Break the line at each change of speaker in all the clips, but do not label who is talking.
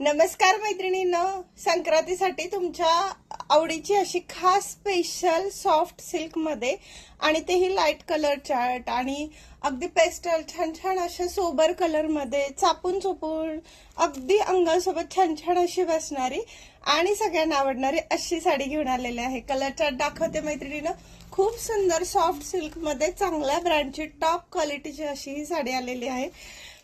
नमस्कार मैत्रिणींनो, संक्रांतीसाठी तुमच्या आवडीची अशी खास स्पेशल सॉफ्ट सिल्क मध्ये आणि तेही लाईट कलर चार्ट आणि अगदी पेस्टल छान छान अशा सोबर कलर मध्ये चापून चोपून अगदी अंगासोबत छान छान अशी बसणारी आणि सगळ्यांना आवडणारी अशी साडी घेऊन आलेली आहे। कलर चार्ट दाखवते मैत्रिणींनो। खूप सुंदर सॉफ्ट सिल्क मध्ये चांगल्या ब्रँडची टॉप क्वालिटीची अशी ही साडी आलेली आहे।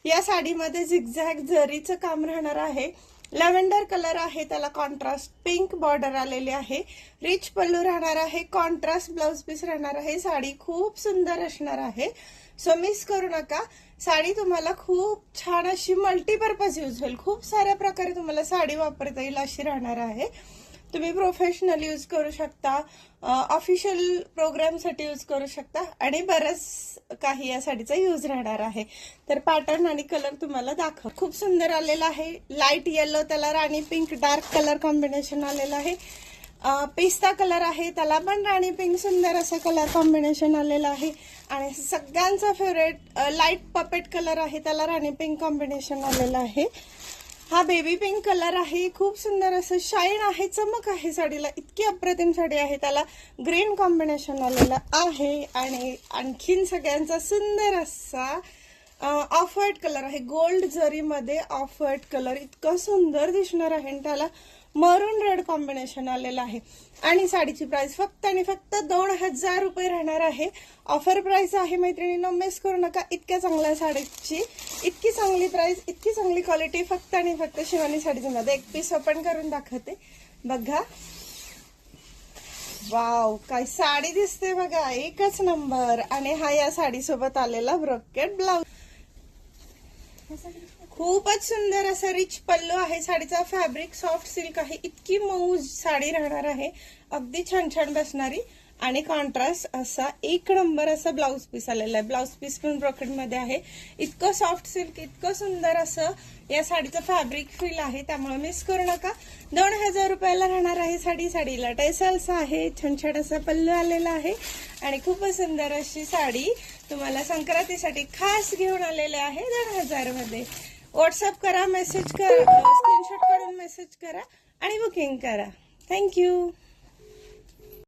या साडीमध्ये झिगझॅग जरीचं काम राहणार आहे। लॅव्हेंडर कलर आहे, त्याला कॉन्ट्रास्ट पिंक बॉर्डर आलेली आहे। रिच पल्लू राहणार आहे, कॉन्ट्रास्ट ब्लाउज पीस राहणार आहे। साडी खूप सुंदर असणार आहे, सो मिस करू नका। साडी तुम्हाला खूप छान अशी मल्टीपर्पज यूज होईल। खूप साऱ्या प्रकारे तुम्हाला साडी वापरता येईल अशी राहणार आहे। तुम्ही प्रोफेशनल यूज करू शकता, ऑफिशियल प्रोग्राम साठी यूज करू शकता आणि बरंच काही या साडीचा यूज राहणार आहे। तर पॅटर्न आणि कलर तुम्हाला दाखव। खूप सुंदर आलेला आहे, लाईट येलो त्याला राणी पिंक डार्क कलर कॉम्बिनेशन आलेलं आहे। पिस्ता कलर आहे, त्याला पण राणी पिंक सुंदर असं कलर कॉम्बिनेशन आलेलं आहे। आणि सगळ्यांचा फेवरेट लाईट पपेट कलर आहे, त्याला राणी पिंक कॉम्बिनेशन आलेलं आहे। हा बेबी पिंक कलर आहे, खूप सुंदर असं शाईन आहे, चमक आहे साडीला, इतकी अप्रतिम साडी आहे। त्याला ग्रीन कॉम्बिनेशन आलेलं आहे आणि आणखीन सगळ्यांचा सुंदर असा ऑफ व्हाईट कलर आहे। गोल्ड जरी मध्ये ऑफ व्हाईट कलर इतका सुंदर दिसणार आहे आणि त्याला मरून रेड कॉम्बिनेशन आलेलं आहे। आणि साडीची प्राइस फक्त आणि फक्त 2000 रुपये राहणार आहे। ऑफर प्राइस आहे मैत्रिणींनो, मिस करू नका। इतक्या चांगल्या साडीची इतकी चांगली प्राइस, इतकी चांगली क्वालिटी फक्त आणि फक्त शिवानी साडीमध्ये। एक पीस ओपन करून दाखवते, बघा। वाव, काय साडी दिसते बघा, एकच नंबर। आणि हा या साडी सोबत आलेला ब्रोकेड ब्लाउज, खूपच सुंदर असं रिच पल्लू आहे। साडीचा फॅब्रिक सॉफ्ट सिल्क आहे, इतकी मऊ साडी राहणार आहे, अगदी छान छान बसणारी। आणि कॉन्ट्रास्ट असा एक नंबर असा ब्लाउज पीस आलेला आहे। ब्लाउज पीस पण ब्रोकेड मध्ये आहे। इतकं सॉफ्ट सिल्क, इतकं सुंदर असं या साडीचं फॅब्रिक फील आहे, त्यामुळे मिस करू नका। 2000 रुपयाला राहणार आहे साडी। साडीला टेसल्स आहे, छान छान असा पल्लू आलेला आहे आणि खूपच सुंदर अशी साडी तुम्हाला संक्रांतीसाठी खास घेऊन आलेले आहे 2000 मध्ये। व्हॉट्सअप करा, मेसेज करा, स्क्रीनशॉट काढून मेसेज करा आणि बुकिंग करा। थँक्यू।